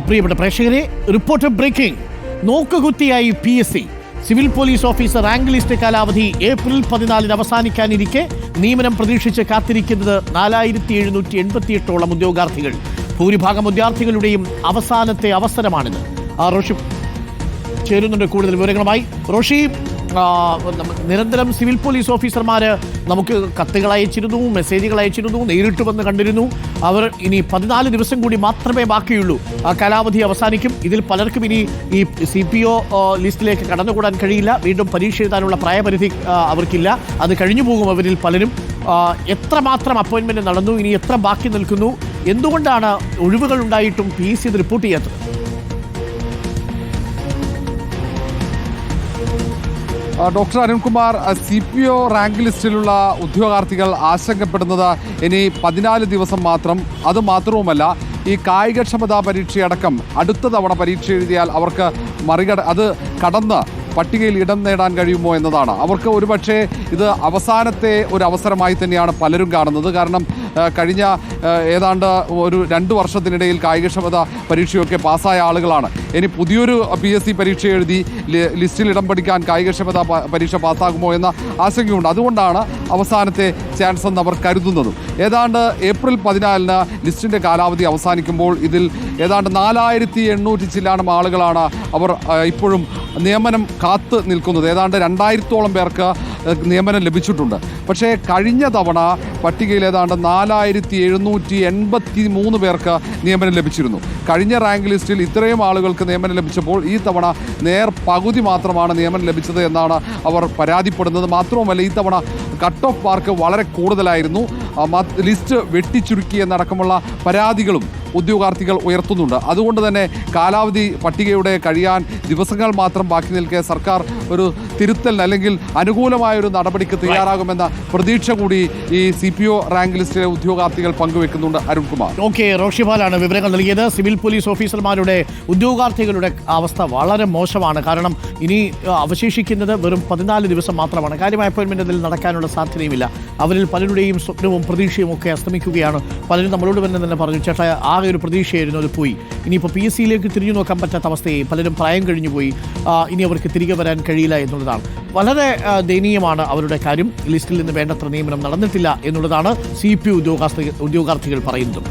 പ്രിയപ്പെട്ട പ്രേക്ഷകരെ, reporter breaking. നോക്കുകുത്തിയായി PSC. Civil police officer rank list കാലാവധി ഏപ്രിൽ 14 അവസാനിക്കാനിരിക്കെ നിയമനം പ്രതീക്ഷിച്ച് കാത്തിരിക്കുന്നത് 4788 ഉദ്യോഗാർത്ഥികൾ. ഭൂരിഭാഗം ഉദ്യോഗാർത്ഥികളുടെയും അവസാനത്തെ അവസരമാണിത്. റോഷി ചേരുന്നുണ്ട് കൂടുതൽ വിവരങ്ങളുമായി. റോഷി, നിരന്തരം സിവിൽ പോലീസ് ഓഫീസർമാർ നമുക്ക് കത്തുകൾ അയച്ചിരുന്നു, മെസ്സേജുകൾ അയച്ചിരുന്നു, നേരിട്ട് വന്ന് കണ്ടിരുന്നു. അവർ ഇനി 14 ദിവസം കൂടി മാത്രമേ ബാക്കിയുള്ളൂ, കാലാവധി അവസാനിക്കും. ഇതിൽ പലർക്കും ഇനി ഈ CPO ലിസ്റ്റിലേക്ക് കടന്നുകൂടാൻ കഴിയില്ല. വീണ്ടും പരീക്ഷ എഴുതാനുള്ള പ്രായപരിധി അവർക്കില്ല. അത് കഴിഞ്ഞു പോകും അവരിൽ പലരും. എത്രമാത്രം അപ്പോയിൻമെന്റ് നടന്നു, ഇനി എത്ര ബാക്കി നിൽക്കുന്നു, എന്തുകൊണ്ടാണ് ഒഴിവുകൾ ഉണ്ടായിട്ടും PSC ഇത് റിപ്പോർട്ട് ചെയ്യാത്തത്? ഡോക്ടർ അരുൺകുമാർ, CPO റാങ്ക് ലിസ്റ്റിലുള്ള ഉദ്യോഗാർത്ഥികൾ ആശങ്കപ്പെടുന്നത് ഇനി 14 ദിവസം മാത്രം. അതുമാത്രവുമല്ല, ഈ കായികക്ഷമതാ പരീക്ഷയടക്കം അടുത്ത തവണ പരീക്ഷ എഴുതിയാൽ അവർക്ക് അത് കടന്ന് പട്ടികയിൽ ഇടം നേടാൻ കഴിയുമോ എന്നതാണ്. അവർക്ക് ഒരുപക്ഷെ ഇത് അവസാനത്തെ ഒരു അവസരമായി തന്നെയാണ് പലരും കാണുന്നത്. കാരണം കഴിഞ്ഞ ഏതാണ്ട് ഒരു 2 വർഷത്തിനിടയിൽ കായികക്ഷമത പരീക്ഷയൊക്കെ പാസ്സായ ആളുകളാണ്. ഇനി പുതിയൊരു PSC പരീക്ഷ എഴുതി ലിസ്റ്റിൽ ഇടം പിടിക്കാൻ കായികക്ഷമത പരീക്ഷ പാസ്സാകുമോ എന്ന ആശങ്കയുണ്ട്. അതുകൊണ്ടാണ് അവസാനത്തെ ചാൻസ് എന്ന് അവർ കരുതുന്നതും. ഏതാണ്ട് ഏപ്രിൽ 14 ലിസ്റ്റിൻ്റെ കാലാവധി അവസാനിക്കുമ്പോൾ ഇതിൽ ഏതാണ്ട് 4800 ചില്ലാനം ആളുകളാണ് അവർ ഇപ്പോഴും നിയമനം കാത്ത് നിൽക്കുന്നത്. ഏതാണ്ട് 2000-ഓളം പേർക്ക് നിയമനം ലഭിച്ചിട്ടുണ്ട്. പക്ഷേ കഴിഞ്ഞ തവണ പട്ടികയിൽ ഏതാണ്ട് 4783 പേർക്ക് നിയമനം ലഭിച്ചിരുന്നു. കഴിഞ്ഞ റാങ്ക് ലിസ്റ്റിൽ ഇത്രയും ആളുകൾക്ക് നിയമനം ലഭിച്ചപ്പോൾ ഈ തവണ പകുതി മാത്രമാണ് നിയമനം ലഭിച്ചത് എന്നാണ് അവർ പരാതിപ്പെടുന്നത്. മാത്രവുമല്ല, ഈ തവണ കട്ട് ഓഫ് മാർക്ക് വളരെ കൂടുതലായിരുന്നു. ലിസ്റ്റ് വെട്ടിച്ചുരുക്കി എന്നടക്കമുള്ള പരാതികളും ഉദ്യോഗാർത്ഥികൾ ഉയർത്തുന്നുണ്ട്. അതുകൊണ്ട് തന്നെ കാലാവധി പട്ടികയുടെ കഴിയാൻ ദിവസങ്ങൾ മാത്രം ബാക്കി നിൽക്കെ സർക്കാർ ഒരു തിരുത്തലിന് അല്ലെങ്കിൽ അനുകൂലമായൊരു നടപടിക്ക് തയ്യാറാകുമെന്ന പ്രതീക്ഷ കൂടി ഈ CPO റാങ്ക് ലിസ്റ്റിലെ ഉദ്യോഗാർത്ഥികൾ പങ്കുവെക്കുന്നുണ്ട്. അരുൺകുമാർ. ഓക്കെ, റോഷിപാലാണ് വിവരങ്ങൾ നൽകിയത്. സിവിൽ പോലീസ് ഓഫീസർമാരുടെ ഉദ്യോഗാർത്ഥികളുടെ അവസ്ഥ വളരെ മോശമാണ്. കാരണം ഇനി അവശേഷിക്കുന്നത് വെറും 14 ദിവസം മാത്രമാണ്. കാര്യമായ അപ്പോയിൻമെന്റ് അതിൽ നടക്കാനുള്ള സാധ്യതയുമില്ല. അവരിൽ പലരുടെയും സ്വപ്നവും പ്രതീക്ഷയും ഒക്കെ അസ്തമിക്കുകയാണ്. പലരും നമ്മളോട് തന്നെ പറഞ്ഞു, ചേട്ടാ ആകെ ഒരു പ്രതീക്ഷയായിരുന്നു, അത് പോയി. ഇനിയിപ്പോൾ PSCയിലേക്ക് തിരിഞ്ഞു നോക്കാൻ പറ്റാത്ത അവസ്ഥയെ, പലരും പ്രായം കഴിഞ്ഞു പോയി, ഇനി അവർക്ക് തിരികെ വരാൻ കഴിയില്ല എന്നുള്ളതാണ്. വളരെ ദയനീയമാണ് അവരുടെ കാര്യം. ലിസ്റ്റിൽ നിന്ന് വേണ്ടത്ര നിയമനം നടന്നിട്ടില്ല എന്നുള്ളതാണ് CPO ഉദ്യോഗാർത്ഥികൾ പറയുന്നത്.